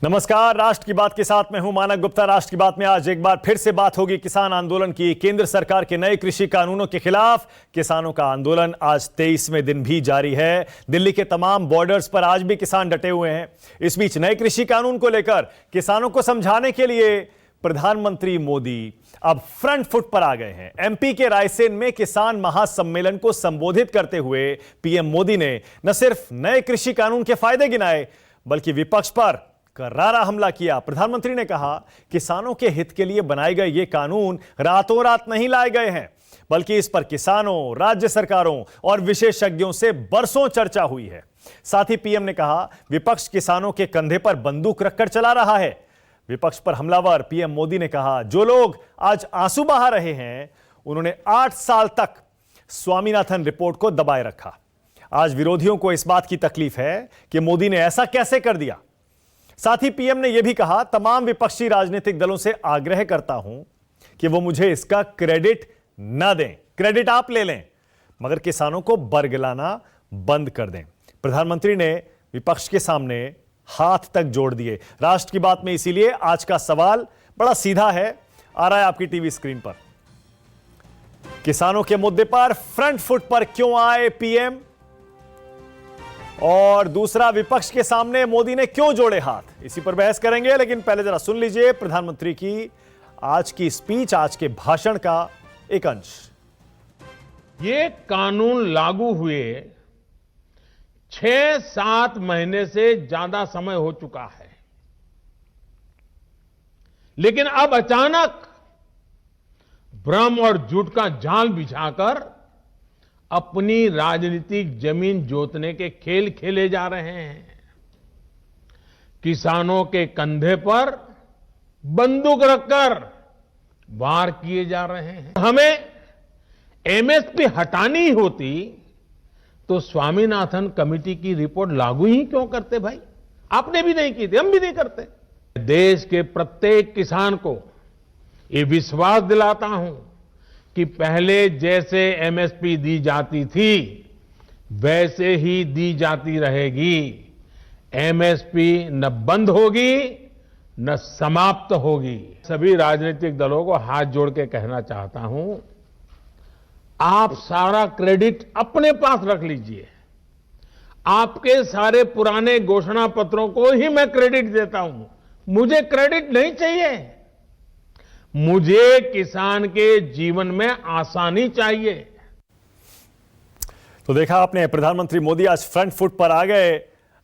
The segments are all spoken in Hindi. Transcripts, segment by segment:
नमस्कार, राष्ट्र की बात के साथ मैं हूं मानक गुप्ता। राष्ट्र की बात में आज एक बार फिर से बात होगी किसान आंदोलन की। केंद्र सरकार के नए कृषि कानूनों के खिलाफ किसानों का आंदोलन आज 23वें दिन भी जारी है। दिल्ली के तमाम बॉर्डर्स पर आज भी किसान डटे हुए हैं। इस बीच नए कृषि कानून को लेकर किसानों को समझाने के लिए प्रधानमंत्री मोदी अब फ्रंट फुट पर आ गए हैं। एमपी के रायसेन में किसान महासम्मेलन को संबोधित करते हुए पीएम मोदी ने न सिर्फ नए कृषि कानून के फायदे गिनाए बल्कि विपक्ष पर करारा हमला किया। प्रधानमंत्री ने कहा, किसानों के हित के लिए बनाए गए ये कानून रातों रात नहीं लाए गए हैं, बल्कि इस पर किसानों, राज्य सरकारों और विशेषज्ञों से बरसों चर्चा हुई है। साथ ही पीएम ने कहा, विपक्ष किसानों के कंधे पर बंदूक रखकर चला रहा है। विपक्ष पर हमलावर पीएम मोदी ने कहा, जो लोग आज आंसू बहा रहे हैं उन्होंने 8 साल तक स्वामीनाथन रिपोर्ट को दबाए रखा। आज विरोधियों को इस बात की तकलीफ है कि मोदी ने ऐसा कैसे कर दिया। साथ ही पीएम ने यह भी कहा, तमाम विपक्षी राजनीतिक दलों से आग्रह करता हूं कि वो मुझे इसका क्रेडिट न दें, क्रेडिट आप ले लें, मगर किसानों को बरगलाना बंद कर दें। प्रधानमंत्री ने विपक्ष के सामने हाथ तक जोड़ दिए। राष्ट्र की बात में इसीलिए आज का सवाल बड़ा सीधा है, आ रहा है आपकी टीवी स्क्रीन पर। किसानों के मुद्दे पर फ्रंट फुट पर क्यों आए पीएम, और दूसरा, विपक्ष के सामने मोदी ने क्यों जोड़े हाथ, इसी पर बहस करेंगे। लेकिन पहले जरा सुन लीजिए प्रधानमंत्री की आज की स्पीच, आज के भाषण का एक अंश। ये कानून लागू हुए 6-7 महीने से ज्यादा समय हो चुका है, लेकिन अब अचानक भ्रम और झूठ का जाल बिछाकर अपनी राजनीतिक जमीन जोतने के खेल खेले जा रहे हैं। किसानों के कंधे पर बंदूक रखकर वार किए जा रहे हैं। हमें एमएसपी हटानी होती तो स्वामीनाथन कमेटी की रिपोर्ट लागू ही क्यों करते भाई? आपने भी नहीं की थी, हम भी नहीं करते। देश के प्रत्येक किसान को ये विश्वास दिलाता हूं कि पहले जैसे एमएसपी दी जाती थी वैसे ही दी जाती रहेगी। एमएसपी न बंद होगी न समाप्त होगी। सभी राजनीतिक दलों को हाथ जोड़ के कहना चाहता हूं, आप सारा क्रेडिट अपने पास रख लीजिए। आपके सारे पुराने घोषणा पत्रों को ही मैं क्रेडिट देता हूं, मुझे क्रेडिट नहीं चाहिए। मुझे किसान के जीवन में आसानी चाहिए। तो देखा आपने, प्रधानमंत्री मोदी आज फ्रंट फुट पर आ गए,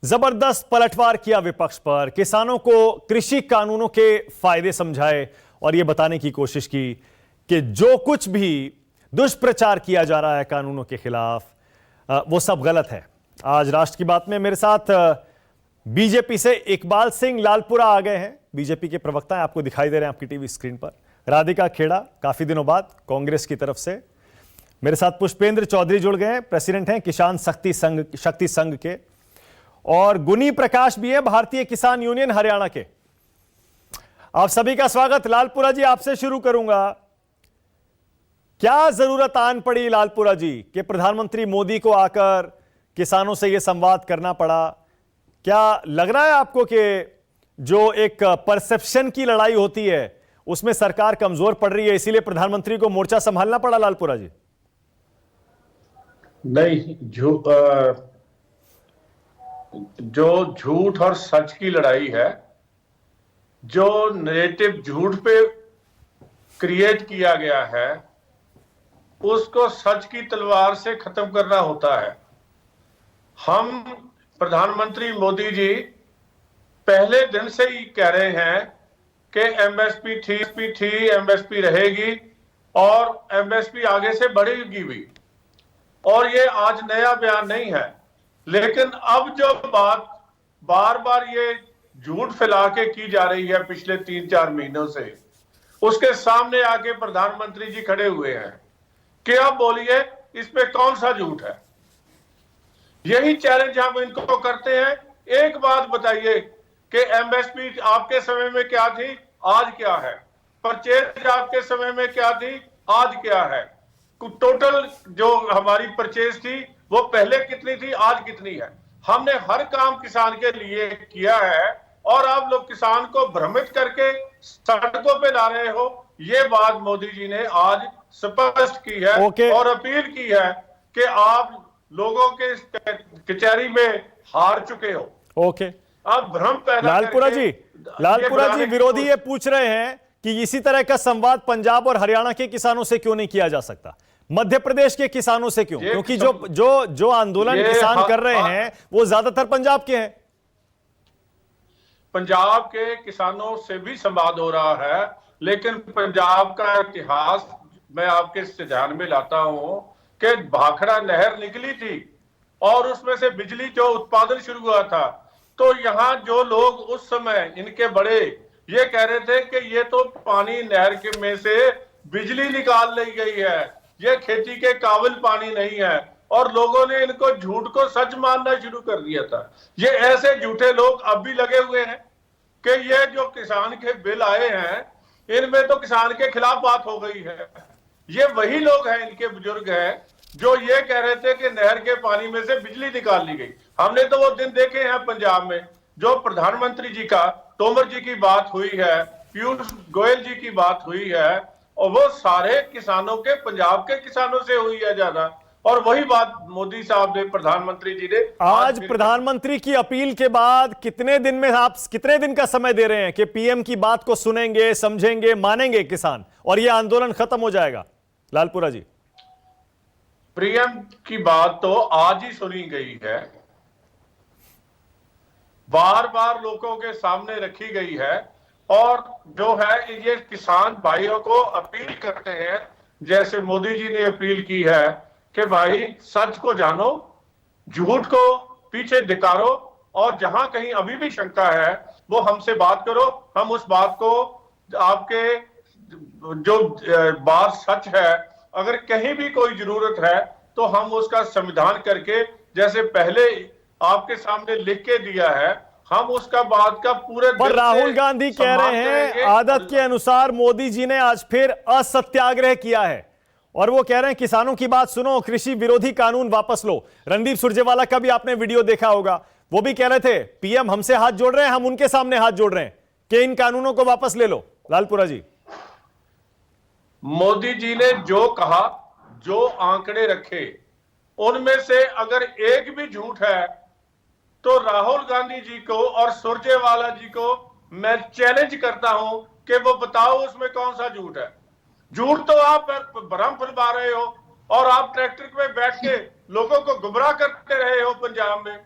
जबरदस्त पलटवार किया विपक्ष पर, किसानों को कृषि कानूनों के फायदे समझाए और यह बताने की कोशिश की कि जो कुछ भी दुष्प्रचार किया जा रहा है कानूनों के खिलाफ वो सब गलत है। आज राष्ट्र की बात में मेरे साथ बीजेपी से इकबाल सिंह लालपुरा आ गए हैं। बीजेपी के प्रवक्ता हैं, आपको दिखाई दे रहे हैं आपकी टीवी स्क्रीन पर। राधिका खेड़ा काफी दिनों बाद कांग्रेस की तरफ से। मेरे साथ पुष्पेंद्र चौधरी जुड़ गए हैं, प्रेसिडेंट हैं किसान शक्ति संघ के। और गुनी प्रकाश भी है, भारतीय किसान यूनियन हरियाणा के। आप सभी का स्वागत। लालपुरा जी, आपसे शुरू करूंगा। क्या जरूरत आन पड़ी लालपुरा जी कि प्रधानमंत्री मोदी को आकर किसानों से यह संवाद करना पड़ा? क्या लग रहा है आपको कि जो एक परसेप्शन की लड़ाई होती है उसमें सरकार कमजोर पड़ रही है, इसीलिए प्रधानमंत्री को मोर्चा संभालना पड़ा लालपुरा जी? नहीं, जो झूठ और सच की लड़ाई है, जो नैरेटिव झूठ पे क्रिएट किया गया है, उसको सच की तलवार से खत्म करना होता है। हम प्रधानमंत्री मोदी जी पहले दिन से ही कह रहे हैं कि एमएसपी थी, एमएसपी रहेगी और एमएसपी आगे से बढ़ेगी भी। और ये आज नया बयान नहीं है, लेकिन अब जो बात बार बार ये झूठ फैला के की जा रही है पिछले 3-4 महीनों से, उसके सामने आके प्रधानमंत्री जी खड़े हुए हैं कि अब बोलिए इस पे कौन सा झूठ है। यही चैलेंज हम इनको करते हैं। एक बात बताइए कि एमएसपी आपके समय में क्या थी, आज क्या है? परचेज आपके समय में क्या थी, आज क्या है? टोटल जो हमारी परचेज थी वो पहले कितनी थी, आज कितनी है? हमने हर काम किसान के लिए किया है और आप लोग किसान को भ्रमित करके सड़कों पे ला रहे हो। ये बात मोदी जी ने आज स्पष्ट की है ओके। और अपील की है कि आप लोगों के कचहरी में हार चुके हो। ओके, आप भ्रम पैदा लालपुरा करके जी, लालपुरा ये जी, बनाने की विरोधी ये पूछ रहे हैं कि इसी तरह का संवाद पंजाब और हरियाणा के किसानों से क्यों नहीं किया जा सकता, मध्य प्रदेश के किसानों से क्यों? क्योंकि जो आंदोलन किसान कर रहे हैं वो ज्यादातर पंजाब के हैं। पंजाब के किसानों से भी संवाद हो रहा है, लेकिन पंजाब का इतिहास मैं आपके ध्यान में लाता हूं कि भाखड़ा नहर निकली थी और उसमें से बिजली जो उत्पादन शुरू हुआ था, तो यहां जो लोग उस समय इनके बड़े ये कह रहे थे कि ये तो पानी नहर के में से बिजली निकाल ली गई है, ये खेती के काबिल पानी नहीं है, और लोगों ने इनको झूठ को सच मानना शुरू कर दिया था। ये ऐसे झूठे लोग अब भी लगे हुए हैं कि ये जो किसान के बिल आए हैं इनमें तो किसान के खिलाफ बात हो गई है। ये वही लोग हैं, इनके बुजुर्ग हैं जो ये कह रहे थे कि नहर के पानी में से बिजली निकाल ली गई। हमने तो वो दिन देखे हैं पंजाब में, जो प्रधानमंत्री जी का, तोमर जी की बात हुई है, पीयूष गोयल जी की बात हुई है, और वो सारे किसानों के, पंजाब के किसानों से हुई है ज्यादा। और वही बात मोदी साहब ने, प्रधानमंत्री जी ने आज प्रधानमंत्री की अपील के बाद कितने दिन में, आप कितने दिन का समय दे रहे हैं कि पीएम की बात को सुनेंगे, समझेंगे, मानेंगे किसान और यह आंदोलन खत्म हो जाएगा? लालपुरा जी, पीएम की बात तो आज ही सुनी गई है, बार बार लोगों के सामने रखी गई है, और जो है ये किसान भाइयों को अपील करते हैं, जैसे मोदी जी ने अपील की है कि भाई सच को जानो, झूठ को पीछे धिकारो, और जहां कहीं अभी भी शंका है वो हमसे बात करो, हम उस बात को, आपके जो बात सच है, अगर कहीं भी कोई जरूरत है तो हम उसका संविधान करके, जैसे पहले आपके सामने लिख के दिया है, हम उसका बात का पूरे पर राहुल गांधी कह रहे हैं आदत के अनुसार मोदी जी ने आज फिर असत्याग्रह किया है और वो कह रहे हैं किसानों की बात सुनो, कृषि विरोधी कानून वापस लो। रणदीप सुरजेवाला का भी आपने वीडियो देखा होगा, वो भी कह रहे थे पीएम हमसे हाथ जोड़ रहे हैं, हम उनके सामने हाथ जोड़ रहे हैं कि इन कानूनों को वापस ले लो। लालपुरा जी, मोदी जी ने जो कहा, जो आंकड़े रखे, उनमें से अगर एक भी झूठ है तो राहुल गांधी जी को और सुरजेवाला जी को मैं चैलेंज करता हूं कि वो बताओ उसमें कौन सा झूठ है। झूठ तो आप भ्रम फैला रहे हो और आप ट्रैक्टर में बैठ के लोगों को गुमराह करते रहे हो पंजाब में।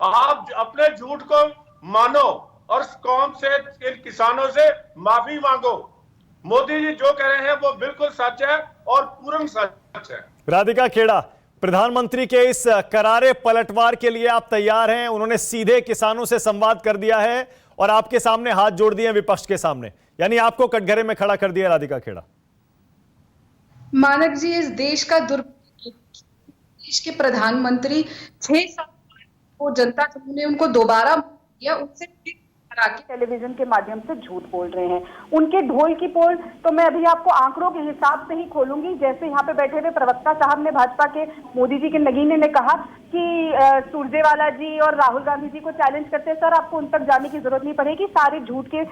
आप अपने झूठ को मानो और कौम से, इन किसानों से माफी मांगो। मोदी जी जो कह रहे हैं वो बिल्कुल सच है और पूर्ण सच है। राधिका खेड़ा, प्रधानमंत्री के इस करारे पलटवार के लिए आप तैयार हैं? उन्होंने सीधे किसानों से संवाद कर दिया है और आपके सामने हाथ जोड़ दिए विपक्ष के सामने, यानी आपको कटघरे में खड़ा कर दिया। राधिका खेड़ा, मानक जी, इस देश का देश के प्रधानमंत्री 6 साल को जनता समूह ने उनको दोबारा किया, उनसे टेलीविजन के माध्यम से झूठ बोल रहे हैं। उनके ढोल की पोल तो मैं अभी आपको आंकड़ों के हिसाब से ही खोलूंगी। जैसे यहाँ पे बैठे हुए प्रवक्ता साहब ने, भाजपा के मोदी जी के नगीने ने कहा कि सुरजेवाला जी और राहुल गांधी जी को चैलेंज करते हैं। सर, आपको उन तक जाने की जरूरत नहीं पड़ेगी, सारे झूठ के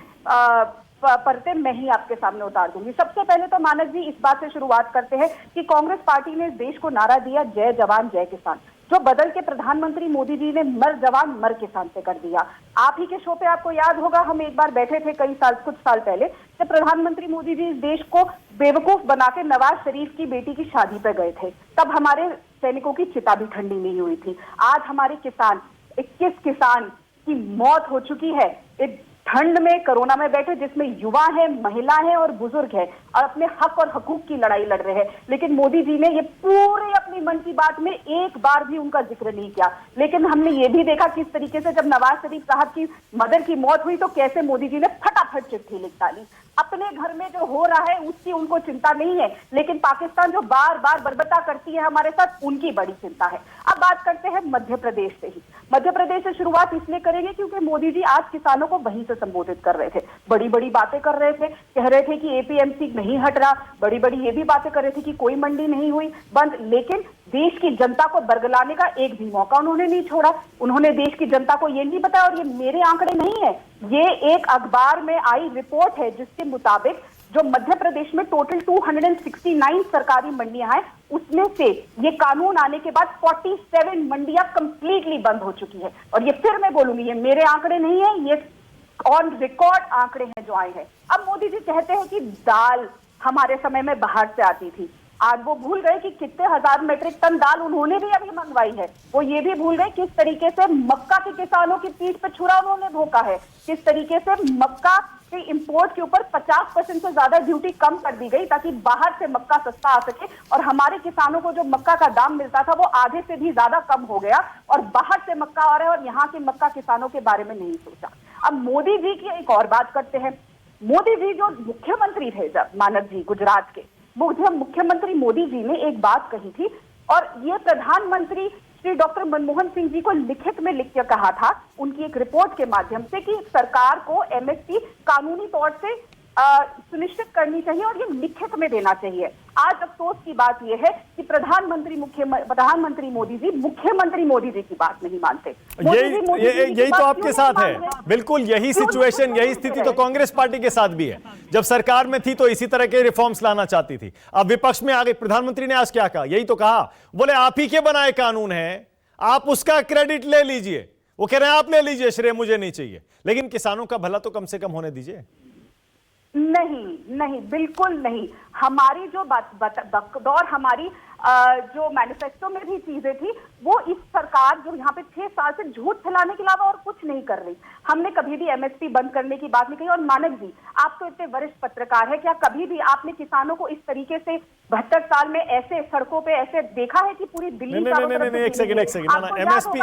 परते मैं ही आपके सामने उतार दूंगी। सबसे पहले तो मानक जी इस बात से शुरुआत करते हैं कि कांग्रेस पार्टी ने इस देश को नारा दिया जय जवान जय किसान, जो बदल के प्रधानमंत्री मोदी जी ने मर जवान मर किसान से कर दिया। आप ही के शो पे आपको याद होगा, हम एक बार बैठे थे कुछ साल पहले, जब प्रधानमंत्री मोदी जी इस देश को बेवकूफ बना के नवाज शरीफ की बेटी की शादी पे गए थे, तब हमारे सैनिकों की चिता भी ठंडी नहीं हुई थी। आज हमारे किसान, 21 किसान की मौत हो चुकी है एक ठंड में, कोरोना में बैठे, जिसमें युवा है, महिला है और बुजुर्ग है, और अपने हक और हकूक की लड़ाई लड़ रहे हैं। लेकिन मोदी जी ने ये पूरे अपनी मन की बात में एक बार भी उनका जिक्र नहीं किया। लेकिन हमने ये भी देखा किस तरीके से जब नवाज शरीफ साहब की मदर की मौत हुई तो कैसे मोदी जी ने फटाफट चिट्ठी लिख डाली। अपने घर में जो हो रहा है उसकी उनको चिंता नहीं है, लेकिन पाकिस्तान जो बार बार बर्बरता करती है हमारे साथ, उनकी बड़ी चिंता है। अब बात करते हैं मध्य प्रदेश से ही। मध्य प्रदेश से शुरुआत इसलिए करेंगे क्योंकि मोदी जी आज किसानों को वहीं से संबोधित कर रहे थे, बड़ी बड़ी बातें कर रहे थे, कह रहे थे कि एपीएमसी नहीं हट रहा, बड़ी बड़ी ये भी बातें कर रहे थे कि कोई मंडी नहीं हुई बंद, लेकिन देश की जनता को बरगलाने का एक भी मौका उन्होंने नहीं छोड़ा। उन्होंने देश की जनता को ये नहीं बताया, और ये मेरे आंकड़े नहीं है, ये एक अखबार में आई रिपोर्ट है जिसके मुताबिक जो मध्य प्रदेश में टोटल 269 सरकारी मंडियां हैं, उसमें से ये कानून आने के बाद 47 मंडियां कंप्लीटली बंद हो चुकी है। और ये फिर मैं बोलूंगी, ये मेरे आंकड़े नहीं है, ये ऑन रिकॉर्ड आंकड़े हैं जो आए हैं। अब मोदी जी कहते हैं कि दाल हमारे समय में बाहर से आती थी, आज वो भूल गए कि कितने हजार मेट्रिक टन दाल उन्होंने भी अभी मंगवाई है। वो ये भी भूल गए किस तरीके से मक्का के किसानों की पीठ पर छुरा उन्होंने भोंका है, किस तरीके से मक्का के इंपोर्ट के ऊपर 50% से ज्यादा ड्यूटी कम कर दी गई ताकि बाहर से मक्का सस्ता आ सके, और हमारे किसानों को जो मक्का का दाम मिलता था वो आधे से भी ज्यादा कम हो गया, और बाहर से मक्का आ रहा है और यहाँ के मक्का किसानों के बारे में नहीं सोचा। अब मोदी जी की एक और बात करते हैं। मोदी जी जो मुख्यमंत्री थे जब मानव जी गुजरात के, मुख्यमंत्री मोदी जी ने एक बात कही थी, और ये प्रधानमंत्री श्री डॉक्टर मनमोहन सिंह जी को लिखित में लिख के कहा था उनकी एक रिपोर्ट के माध्यम से कि सरकार को एमएसपी कानूनी तौर से सुनिश्चित करनी चाहिए और ये लिखित में देना चाहिए। आज अफसोस की बात यह है कि प्रधानमंत्री मोदी जी मुख्यमंत्री मोदी जी की बात नहीं मानते। यही तो आपके साथ है, बिल्कुल यही सिचुएशन, यही स्थिति तो कांग्रेस पार्टी के साथ भी है। जब सरकार में थी तो इसी तरह के रिफॉर्म्स लाना चाहती थी, अब विपक्ष में आ गई। प्रधानमंत्री ने आज क्या कहा, यही तो कहा, बोले आप ही के बनाए कानून है, आप उसका क्रेडिट ले लीजिए। वो कह रहे हैं आप ले लीजिए, श्रेय मुझे नहीं चाहिए, लेकिन किसानों का भला तो कम से कम होने दीजिए। नहीं, बिल्कुल नहीं। हमारी जो बकदौर, हमारी जो मैनिफेस्टो में भी चीजें थी, वो इस सरकार जो यहाँ पे 6 साल से झूठ फैलाने के अलावा और कुछ नहीं कर रही। हमने कभी भी एमएसपी बंद करने की बात नहीं कही। और मानव जी, आप तो इतने वरिष्ठ पत्रकार है, क्या कभी भी आपने किसानों को इस तरीके से 72 साल में ऐसे सड़कों पे ऐसे देखा है कि पूरी दिल्ली नहीं, एक सेकंड,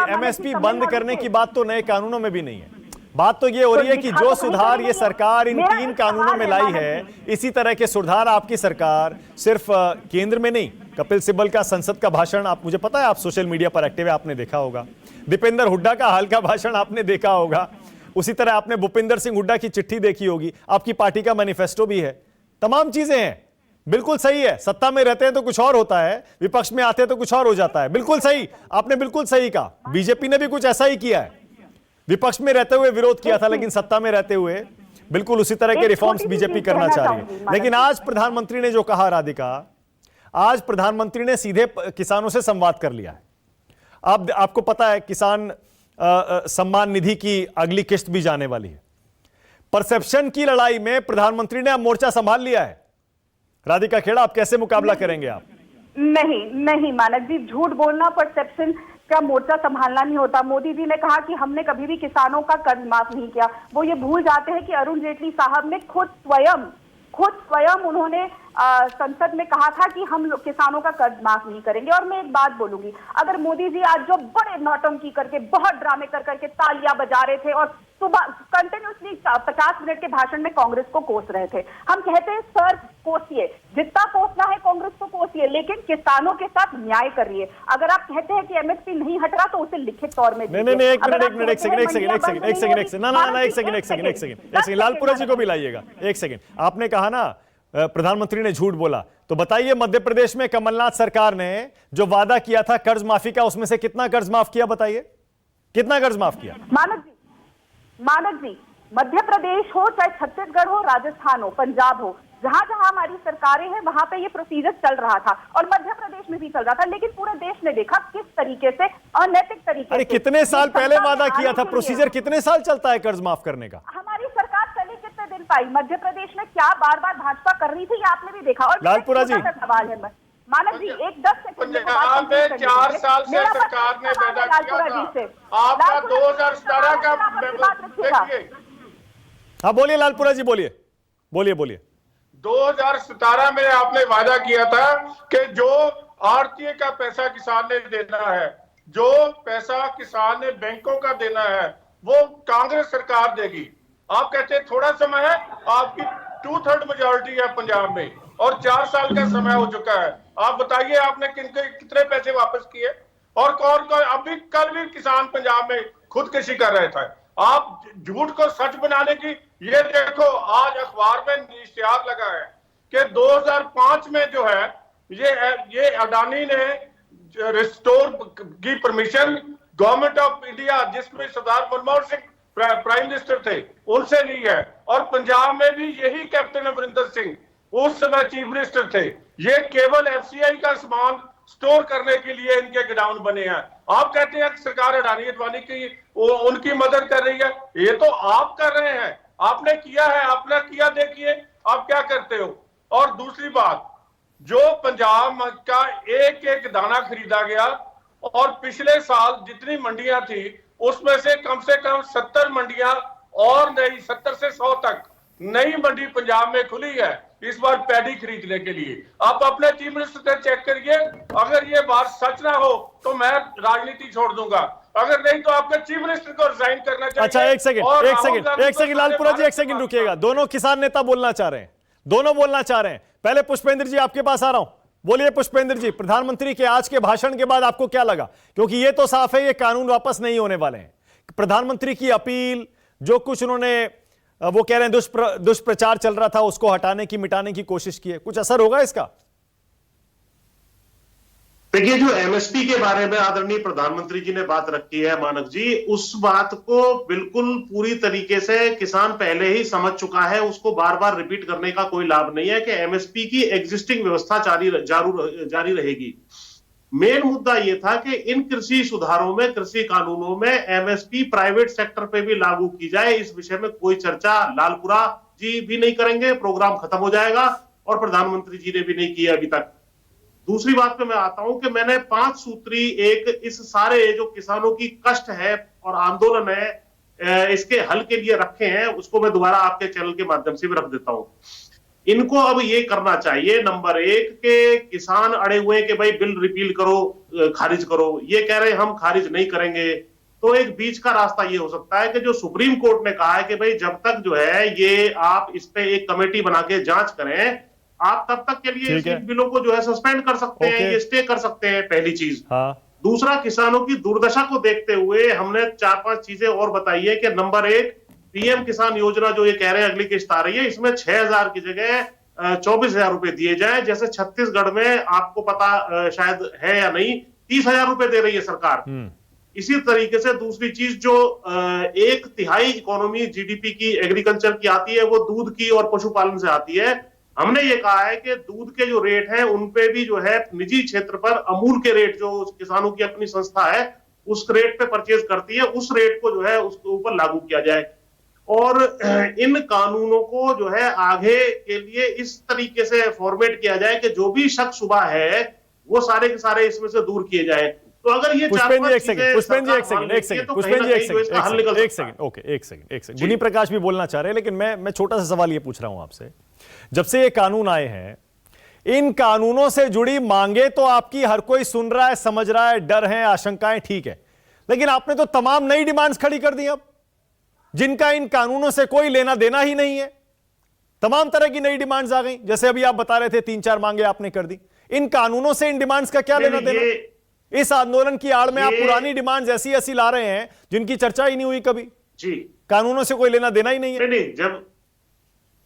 एमएसपी बंद करने की बात तो नए कानूनों में भी नहीं है। बात तो ये हो रही है कि जो सुधार ये सरकार इन 3 कानूनों में लाई है, इसी तरह के सुधार आपकी सरकार सिर्फ केंद्र में नहीं, कपिल सिब्बल का संसद का भाषण, आप, मुझे पता है आप सोशल मीडिया पर एक्टिव है, आपने देखा होगा। दीपेंद्र हुड्डा का हाल का भाषण आपने देखा होगा। उसी तरह आपने भूपिंदर सिंह हुड्डा की चिट्ठी देखी होगी, आपकी पार्टी का मैनिफेस्टो भी है। तमाम चीजें हैं, बिल्कुल सही है। सत्ता में रहते हैं तो कुछ और होता है, विपक्ष में आते हैं तो कुछ और हो जाता है। बिल्कुल सही, आपने बिल्कुल सही कहा। बीजेपी ने भी कुछ ऐसा ही किया है, विपक्ष में रहते हुए विरोध किया था, लेकिन सत्ता में रहते हुए बिल्कुल उसी तरह के रिफॉर्म्स बीजेपी करना चाह रही है। लेकिन आज प्रधानमंत्री ने जो कहा, राधिका, आज प्रधानमंत्री ने सीधे किसानों से संवाद कर लिया है। अब आपको पता है किसान सम्मान निधि की अगली किस्त भी जाने वाली है। परसेप्शन की लड़ाई में प्रधानमंत्री ने अब मोर्चा संभाल लिया है। राधिका खेड़ा, आप कैसे मुकाबला करेंगे आप? नहीं मानव जी, झूठ बोलना परसेप्शन का मोर्चा संभालना नहीं होता। मोदी जी ने कहा कि हमने कभी भी किसानों का कर्ज माफ नहीं किया। वो ये भूल जाते हैं कि अरुण जेटली साहब ने खुद स्वयं उन्होंने संसद में कहा था कि हम किसानों का कर्ज माफ नहीं करेंगे। और मैं एक बात बोलूंगी, अगर मोदी जी आज जो बड़े नौटंकी करके, बहुत ड्रामे कर करके तालियां बजा रहे थे और सुबह कंटिन्यूसली 50 मिनट के भाषण में कांग्रेस को कोस रहे थे, हम कहते हैं सर कोसिए, जितना कोसना है कांग्रेस को कोसिए, लेकिन किसानों के साथ न्याय करिए। अगर आप कहते हैं कि एमएसपी नहीं हट रहा तो उसे लिखित तौर में एक सेकंड, लालपुरा जी को भी लाइएगा। एक सेकंड, आपने कहा ना प्रधानमंत्री ने झूठ बोला, तो बताइए मध्य प्रदेश में कमलनाथ सरकार ने जो वादा किया था कर्ज माफी का, उसमें से कितना कर्ज माफ किया? बताइए कितना कर्ज माफ किया? मानव जी, मध्य प्रदेश हो चाहे छत्तीसगढ़ हो, राजस्थान हो, पंजाब हो, जहां जहां हमारी सरकारें हैं वहां पे ये प्रोसीजर चल रहा था और मध्य प्रदेश में भी चल रहा था। लेकिन पूरे देश ने देखा किस तरीके से अनैतिक तरीके से, कितने साल पहले वादा किया था, प्रोसीजर कितने साल चलता है कर्ज माफ करने का? हमारी सरकार चली कितने दिन पाई? मध्य प्रदेश में क्या बार बार भाजपा कर रही थी, आपने भी देखा। और लालपुरा जी, सवाल है मानव जी, एक 10 सेकंड 4 साल से सरकार ने वादा किया था, आपका 2017 का देखिए। हाँ बोलिए लालपुरा जी, बोलिए। 2017 में आपने वादा किया था कि जो आरटीए का पैसा किसान ने देना है, जो पैसा किसान ने बैंकों का देना है, वो कांग्रेस सरकार देगी। आप कहते हैं थोड़ा समय है, आपकी 2/3 मेजॉरिटी है पंजाब में और 4 साल का समय हो चुका है। आप बताइए आपने कितने पैसे वापस किए? और कौन अभी कल भी किसान पंजाब में खुदकुशी कर रहे थे। आप झूठ को सच बनाने की, ये देखो आज अखबार में इश्तिहार लगा है कि 2005 में जो है ये अडानी ने रिस्टोर की परमिशन गवर्नमेंट ऑफ इंडिया, जिसमें सरदार मनमोहन सिंह प्राइम मिनिस्टर थे, उनसे ली है। और पंजाब में भी यही कैप्टन अमरिंदर सिंह उस समय चीफ मिनिस्टर थे। ये केवल एफसीआई का सामान स्टोर करने के लिए इनके गोडाउन बने हैं। आप कहते हैं कि सरकार अडानी अडवाणी की उनकी मदद कर रही है, ये तो आप कर रहे हैं। आपने किया है, आपने किया, देखिए आप क्या करते हो। और दूसरी बात, जो पंजाब का एक एक दाना खरीदा गया और पिछले साल जितनी मंडियां थी उसमें से कम 70 मंडियां और नई 70 से 100 तक नई मंडी पंजाब में खुली है इस बार पैडी खरीदने के लिए। आप अपने चीफ मिनिस्टर से चेक करिए, अगर ये बात सच ना हो तो मैं राजनीति छोड़ दूंगा, अगर नहीं तो आपके चीफ मिनिस्टर को रिजाइन करना चाहिए। अच्छा, एक सेकंड लालपुरा जी, एक सेकंड रुकिएगा। दोनों किसान नेता बोलना चाह रहे हैं, दोनों बोलना चाह रहे हैं। पहले पुष्पेंद्र जी आपके पास आ रहा हूं, बोलिए पुष्पेंद्र जी, प्रधानमंत्री के आज के भाषण के बाद आपको क्या लगा? क्योंकि ये तो साफ है ये कानून वापस नहीं होने वाले हैं। प्रधानमंत्री की अपील, जो कुछ उन्होंने, वो कह रहे हैं दुष्प्रचार चल रहा था उसको हटाने की, मिटाने की कोशिश की है, कुछ असर होगा इसका? देखिए, जो एमएसपी के बारे में आदरणीय प्रधानमंत्री जी ने बात रखी है मानक जी, उस बात को बिल्कुल पूरी तरीके से किसान पहले ही समझ चुका है, उसको बार बार रिपीट करने का कोई लाभ नहीं है कि एमएसपी की एग्जिस्टिंग व्यवस्था जारी रहेगी। मेन मुद्दा यह था कि इन कृषि सुधारों में, कृषि कानूनों में एमएसपी प्राइवेट सेक्टर पे भी लागू की जाए, इस विषय में कोई चर्चा लालपुरा जी भी नहीं करेंगे, प्रोग्राम खत्म हो जाएगा, और प्रधानमंत्री जी ने भी नहीं किया अभी तक। दूसरी बात पे मैं आता हूं कि मैंने 5 सूत्री एक इस सारे जो किसानों की कष्ट है और आंदोलन है इसके हल के लिए रखे हैं, उसको मैं दोबारा आपके चैनल के माध्यम से भी रख देता हूं। इनको अब ये करना चाहिए, नंबर 1 के किसान अड़े हुए कि भाई बिल रिपील करो, खारिज करो, ये कह रहे हैं हम खारिज नहीं करेंगे। तो एक बीच का रास्ता ये हो सकता है कि जो सुप्रीम कोर्ट ने कहा है कि भाई जब तक जो है ये आप इस पे एक कमेटी बना के जांच करें, आप तब तक के लिए इन बिलों को जो है सस्पेंड कर सकते हैं, ये स्टे कर सकते हैं, पहली चीज। हाँ। दूसरा, किसानों की दुर्दशा को देखते हुए हमने 4-5 चीजें और बताई है कि नंबर 1, पीएम किसान योजना जो ये कह रहे हैं अगली किस्त आ रही है, इसमें 6,000 की जगह 24,000 रुपए दिए जाए। जैसे छत्तीसगढ़ में आपको पता शायद है या नहीं, 30,000 रुपए दे रही है सरकार। इसी तरीके से दूसरी चीज, जो 1/3 इकोनॉमी जीडीपी की एग्रीकल्चर की आती है, वो दूध की और पशुपालन से आती है। हमने ये कहा है कि दूध के जो रेट हैं उन पे भी जो है निजी क्षेत्र पर अमूल के रेट, जो किसानों की अपनी संस्था है उस रेट पे परचेज करती है, उस रेट को जो है उसके ऊपर लागू किया जाए। और इन कानूनों को जो है आगे के लिए इस तरीके से फॉर्मेट किया जाए कि जो भी शक शुबा है वो सारे के सारे इसमें से दूर किए जाए। तो अगर ये पुष्पेंद्र जी, गुनी प्रकाश भी बोलना चाह रहे हैं, लेकिन मैं छोटा सा सवाल ये पूछ रहा हूं आपसे। जब से ये कानून आए हैं, इन कानूनों से जुड़ी मांगे तो आपकी हर कोई सुन रहा है, समझ रहा है, डर है, आशंकाएं ठीक है, लेकिन आपने तो तमाम नई डिमांड्स खड़ी कर दी अब, जिनका इन कानूनों से कोई लेना देना ही नहीं है। तमाम तरह की नई डिमांड्स आ गई, जैसे अभी आप बता रहे थे 3-4 मांगे आपने कर दी। इन कानूनों से इन डिमांड्स का क्या लेना देना? इस आंदोलन की आड़ में आप पुरानी डिमांड्स ऐसी ला रहे हैं जिनकी चर्चा ही नहीं हुई कभी जी। कानूनों से कोई लेना देना ही नहीं है। नहीं,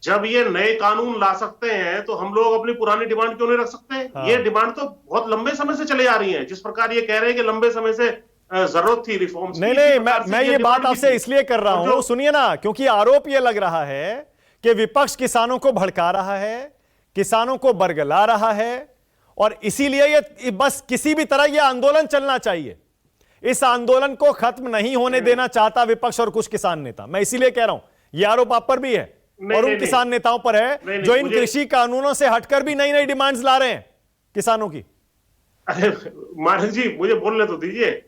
जब ये नए कानून ला सकते हैं तो हम लोग अपनी पुरानी डिमांड क्यों नहीं रख सकते? हाँ। ये डिमांड तो बहुत लंबे समय से चले आ रही है। जिस प्रकार ये कह रहे हैं कि लंबे समय से जरूरत थी रिफॉर्म्स। नहीं, मैं ये बात आपसे इसलिए कर रहा हूं, सुनिए ना, क्योंकि आरोप ये लग रहा है कि विपक्ष किसानों को भड़का रहा है, किसानों को बरगला रहा है, और इसीलिए ये बस किसी भी तरह ये आंदोलन चलना चाहिए। इस आंदोलन को खत्म नहीं होने देना चाहता विपक्ष और कुछ किसान नेता। मैं इसीलिए कह रहा हूं, ये आरोप आप पर भी है और उन किसान नेताओं पर है जो इन कृषि कानूनों से हटकर भी नई नई डिमांड्स ला रहे हैं किसानों की। अरे मानक जी, मुझे बोलने तो दीजिए।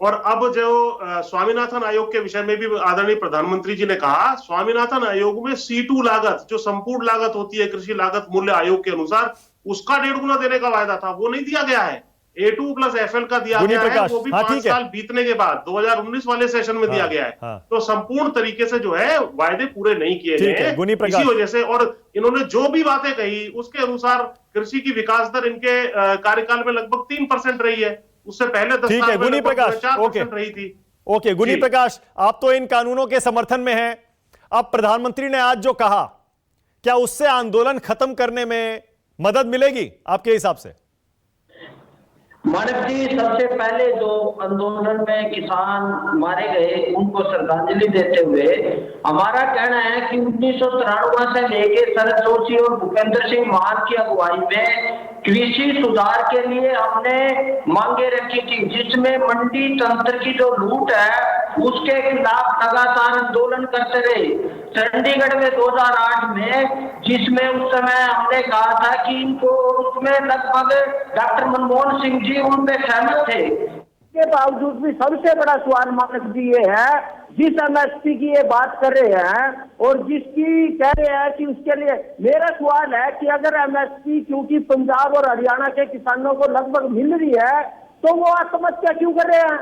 और अब जो स्वामीनाथन आयोग के विषय में भी आदरणीय प्रधानमंत्री जी ने कहा, स्वामीनाथन आयोग में C2 लागत, जो संपूर्ण लागत होती है कृषि लागत मूल्य आयोग के अनुसार, उसका 1.5 गुना देने का वायदा था, वो नहीं दिया गया है। A2 + FL का दिया गया है, वो भी 5 साल बीतने के बाद 2019 वाले सेशन में दिया गया है। तो संपूर्ण तरीके से जो है वायदे पूरे नहीं किए गए हैं इसी वजह से। और इन्होंने जो भी बातें कही उसके अनुसार कृषि की विकास दर इनके कार्यकाल में लगभग 3% रही है, उससे पहले 10 साल में 4% रही थी। ओके, गुनी जी। प्रकाश, आप तो इन कानूनों के समर्थन में हैं। अब प्रधानमंत्री ने आज जो कहा, क्या उससे आंदोलन खत्म करने में मदद मिलेगी आपके हिसाब से? मानव जी, सबसे पहले जो आंदोलन में किसान मारे गए उनको श्रद्धांजलि देते हुए हमारा कहना है कि 1993 से लेके शरद जोशी और भूपेंद्र सिंह मान की अगुवाई में कृषि सुधार के लिए हमने मांगे रखी थी, जिसमें मंडी तंत्र की जो लूट है उसके खिलाफ लगातार आंदोलन करते रहे। चंडीगढ़ में 2008 में, जिसमें उस समय हमने कहा था कि इनको, उसमें लगभग डॉक्टर मनमोहन सिंह जी उन पे सहमत थे। के बावजूद भी सबसे बड़ा सवाल मानक जी ये है, जिस एमएसपी की ये बात कर रहे हैं और जिसकी कह रहे हैं कि उसके लिए, मेरा सवाल है कि अगर एमएसपी क्योंकि पंजाब और हरियाणा के किसानों को लगभग मिल रही है, तो वो आत्महत्या क्यों कर रहे हैं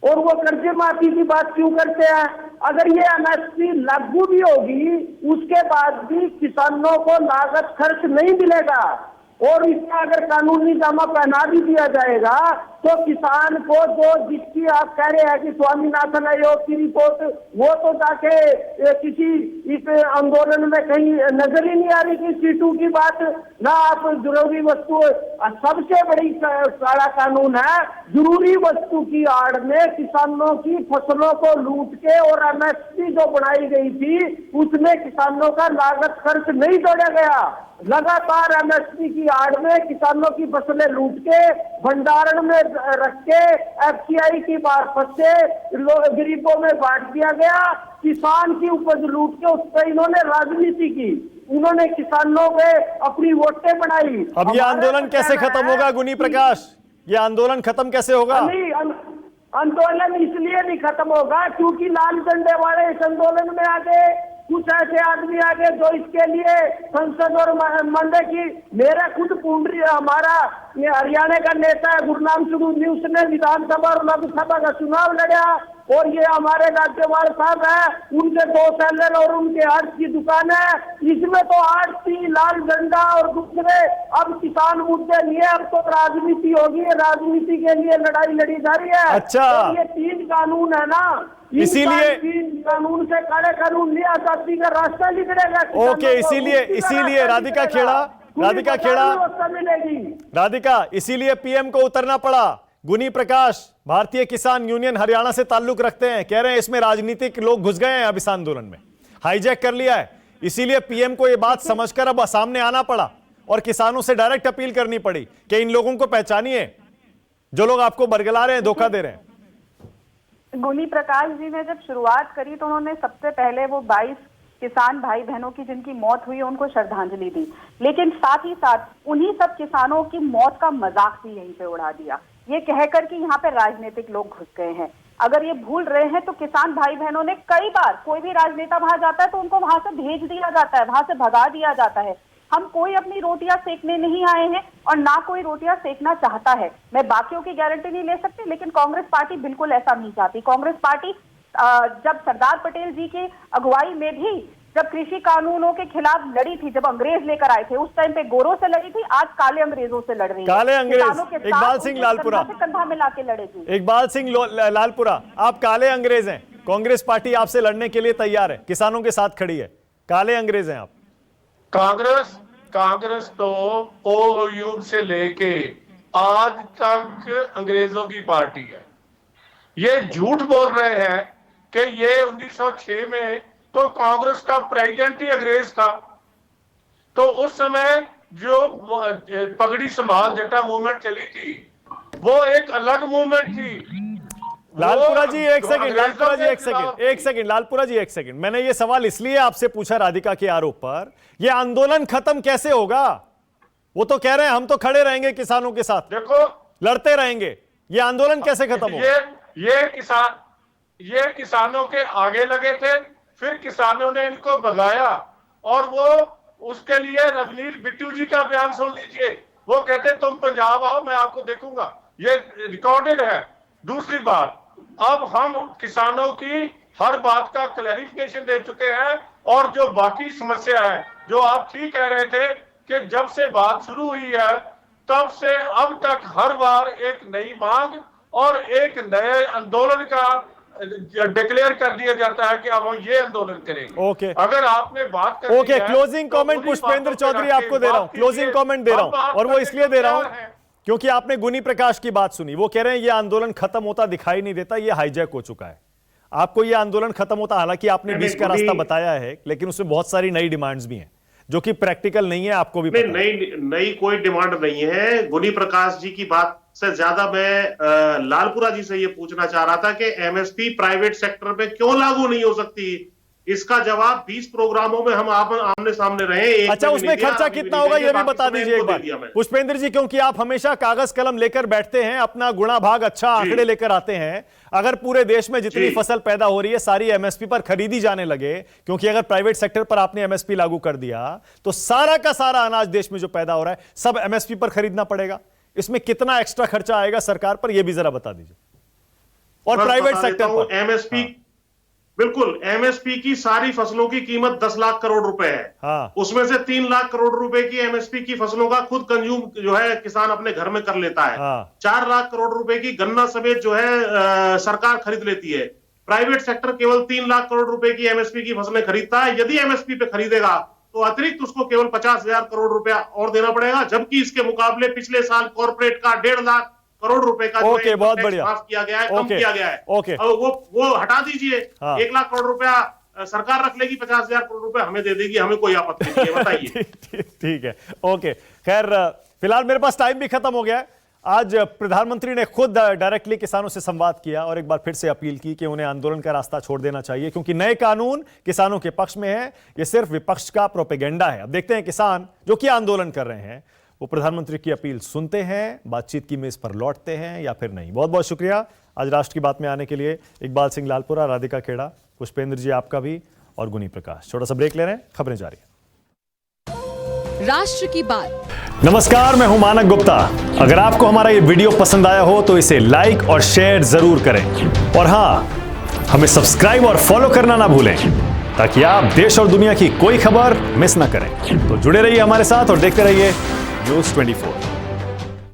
और वो कर्जे माफी की बात क्यों करते हैं? अगर ये एमएसपी लागू भी होगी, उसके बाद भी किसानों को लागत खर्च नहीं मिलेगा और इसका अगर कानूनी दामा पहना भी दिया जाएगा तो किसान को, जो जिसकी आप कह रहे हैं कि स्वामीनाथन आयोग की रिपोर्ट, वो तो जाके किसी इस आंदोलन में कहीं नजर ही नहीं आ रही कि C2 की बात ना। आप जरूरी वस्तु, सबसे बड़ी काला कानून है, जरूरी वस्तु की आड़ में किसानों की फसलों को लूट के, और एमएसपी जो बनाई गई थी उसमें किसानों का लागत खर्च नहीं जोड़ा गया। लगातार एमएसपी की आड़ में किसानों की फसलें लूट के भंडारण में रख के FCI की मार्फत से गरीबों में बांट दिया गया। किसान की उपज लूट के उस पर इन्होंने राजनीति की, उन्होंने किसानों पे अपनी वोटें बनाई। अब ये आंदोलन कैसे खत्म होगा गुनी प्रकाश? ये आंदोलन खत्म कैसे होगा? नहीं, आंदोलन इसलिए नहीं खत्म होगा क्योंकि लाल झंडे वाले इस आंदोलन में आगे, कुछ ऐसे आदमी आगे जो इसके लिए संसद और मंडे की, मेरा खुद पुंडरी, हमारा ये हरियाणा का नेता है गुरनाम सिंह, उसने विधानसभा और लोकसभा का चुनाव लड़ा, और ये हमारे राज्यपाल साहब है, उनके 2 सेलर और उनके आर्ट की दुकान है, इसमें तो आरती, लाल झंडा और दूसरे, अब किसान मुद्दे लिए, अब तो राजनीति होगी, राजनीति के लिए लड़ाई लड़ी जा रही है। अच्छा, तो ये 3 कानून है ना, इसीलिए 3 कानून से काले कानून लिया, आजादी का रास्ता निकलेगा। ओके, इसीलिए राधिका इसीलिए पीएम को उतरना पड़ा। गुनी प्रकाश, भारतीय किसान यूनियन हरियाणा से ताल्लुक रखते हैं, कह रहे हैं इसमें राजनीतिक लोग घुस गए हैं, अब इस आंदोलन में हाईजैक कर लिया है, इसीलिए पीएम को यह बात समझकर अब सामने आना पड़ा और किसानों से डायरेक्ट अपील करनी पड़ी कि इन लोगों को पहचानिए जो लोग आपको बरगला रहे हैं, धोखा दे रहे हैं। गुनी प्रकाश जी ने जब शुरुआत करी तो उन्होंने सबसे पहले वो 22 किसान भाई बहनों की जिनकी मौत हुई है उनको श्रद्धांजलि दी, लेकिन साथ ही साथ उन्हीं सब किसानों की मौत का मजाक भी यहीं पे उड़ा दिया, ये कहकर कि यहाँ पे राजनीतिक लोग घुस गए हैं। अगर ये भूल रहे हैं तो किसान भाई बहनों ने कई बार, कोई भी राजनेता वहां जाता है तो उनको वहां से भेज दिया जाता है, वहां से भगा दिया जाता है। हम कोई अपनी रोटियां सेकने नहीं आए हैं और ना कोई रोटियां सेकना चाहता है। मैं बाकियों की गारंटी नहीं ले सकती, लेकिन कांग्रेस पार्टी बिल्कुल ऐसा नहीं चाहती। कांग्रेस पार्टी जब सरदार पटेल जी की अगुवाई में भी जब कृषि कानूनों के खिलाफ लड़ी थी, जब अंग्रेज लेकर आए थे, उस टाइम पे गोरों से लड़ी थी, आज काले अंग्रेजों से लड़ रही है। काले अंग्रेज, इकबाल सिंह लालपुरा, कंधा मिला के लड़ेगी। इकबाल सिंह लालपुरा, आप काले अंग्रेज हैं, कांग्रेस पार्टी आपसे लड़ने के लिए तैयार है, किसानों के साथ खड़ी है, काले अंग्रेज हैं आप। कांग्रेस तो ओ से लेके आज तक अंग्रेजों की पार्टी है। ये झूठ बोल रहे हैं कि ये 1906 में तो कांग्रेस का प्रेसिडेंट ही अंग्रेज था। तो उस समय जो पगड़ी संभाल जटा मूवमेंट चली थी वो एक अलग मूवमेंट थी। लालपुरा जी एक सेकंड, लालपुरा जी एक सेकंड, मैंने ये सवाल इसलिए आपसे पूछा राधिका के आरोप पर, ये आंदोलन खत्म कैसे होगा? वो तो कह रहे हैं हम तो खड़े रहेंगे किसानों के साथ, देखो लड़ते रहेंगे, ये आंदोलन कैसे खत्म होगा? ये किसानों के आगे लगे थे, फिर किसानों ने इनको भगाया और वो उसके लिए रवनीत बिट्टू जी का बयान सुन लीजिए, वो कहते तुम पंजाब आओ मैं आपको देखूंगा, ये रिकॉर्डेड है। दूसरी बात, अब हम किसानों की हर बात का क्लैरिफिकेशन दे चुके हैं और जो बाकी समस्या है, जो आप ठीक कह रहे थे कि जब से बात शुरू हुई है तब से अब तक हर बार एक नई मांग और एक नए आंदोलन का डिक्लेयर कर दिया जाता है कि अब हम ये आंदोलन करेंगे। ओके, अगर आपने बात करनी ओके, है, क्लोजिंग तो कमेंट उन्हीं पुष्पेंद्र बातों पे चौधरी रखें, आपको दे रहा हूं, बात क्लोजिंग कीजिए। कमेंट दे रहा हम हूं, बात और वो करने इसलिए को दे रहा हूं तैयार हैं। क्योंकि आपने गुनी प्रकाश की बात सुनी। वो कह रहे हैं ये आंदोलन खत्म होता दिखाई नहीं देता, ये हाईजैक हो चुका है। आपको ये आंदोलन खत्म होता, हालांकि आपने बीच का रास्ता बताया है, लेकिन उसमें बहुत सारी नई डिमांड्स भी हैं जो कि प्रैक्टिकल नहीं है, आपको भी पता है। नई कोई डिमांड नहीं है। गुनी प्रकाश जी की बात से ज्यादा मैं लालपुरा जी से ये पूछना चाह रहा था कि एमएसपी प्राइवेट सेक्टर में क्यों लागू नहीं हो सकती। इसका जवाब 20 प्रोग्रामों में हम आमने सामने रहे। अच्छा, उसमें खर्चा कितना होगा ये भी बता दीजिए एक बार पुष्पेंद्र जी, क्योंकि आप हमेशा कागज कलम लेकर बैठते हैं, अपना गुणा भाग अच्छा आंकड़े लेकर आते हैं। अगर पूरे देश में जितनी फसल पैदा हो रही है सारी एमएसपी पर खरीदी जाने लगे, क्योंकि अगर प्राइवेट सेक्टर पर आपने एमएसपी लागू कर दिया तो सारा का सारा अनाज देश में जो पैदा हो रहा है सब एमएसपी पर खरीदना पड़ेगा। इसमें कितना एक्स्ट्रा खर्चा आएगा सरकार पर, यह भी जरा बता दीजिए। और प्राइवेट सेक्टर पर एमएसपी, बिल्कुल, एमएसपी की सारी फसलों की कीमत 10 लाख करोड़ रुपए है। हाँ। उसमें से 3 लाख करोड़ रुपए की एमएसपी की फसलों का खुद कंज्यूम जो है किसान अपने घर में कर लेता है। हाँ। 4 लाख करोड़ रुपए की गन्ना समेत जो है सरकार खरीद लेती है। प्राइवेट सेक्टर केवल 3 लाख करोड़ रुपए की एमएसपी की फसलें खरीदता है। यदि एमएसपी पे खरीदेगा तो अतिरिक्त उसको केवल 50,000 करोड़ रुपया और देना पड़ेगा, जबकि इसके मुकाबले पिछले साल कॉर्पोरेट का 1.5 लाख करोड़ रुपए का ओके, बहुत बढ़िया, माफ किया गया है, कम किया गया है। ओके, अब वो हटा दीजिए। हाँ। 1 लाख करोड़ रुपया सरकार रख लेगी, 50,000 करोड़ रुपए हमें दे देगी, हमें कोई आपत्ति नहीं है। बताइए। ठीक है, ओके। खैर फिलहाल मेरे पास टाइम भी खत्म हो गया है। आज प्रधानमंत्री ने खुद डायरेक्टली किसानों से संवाद किया और एक बार फिर से अपील की कि उन्हें आंदोलन का रास्ता छोड़ देना चाहिए, क्योंकि नए कानून किसानों के पक्ष में है, ये सिर्फ विपक्ष का प्रोपेगेंडा है। अब देखते हैं किसान जो कि आंदोलन कर रहे हैं वो प्रधानमंत्री की अपील सुनते हैं, बातचीत की मेज पर लौटते हैं या फिर नहीं। बहुत बहुत शुक्रिया आज राष्ट्र की बात में आने के लिए। इकबाल सिंह लालपुरा, राधिका खेड़ा, पुष्पेंद्र जी आपका भी, और गुनी प्रकाश। छोटा सा ब्रेक ले रहे हैं, खबरें जारी है। राष्ट्र की बात। नमस्कार, मैं हूं मानक गुप्ता। अगर आपको हमारा ये वीडियो पसंद आया हो तो इसे लाइक और शेयर जरूर करें, और हां, हमें सब्सक्राइब और फॉलो करना ना भूलें ताकि आप देश और दुनिया की कोई खबर मिस ना करें। तो जुड़े रहिए हमारे साथ और देखते रहिए न्यूज़ 24।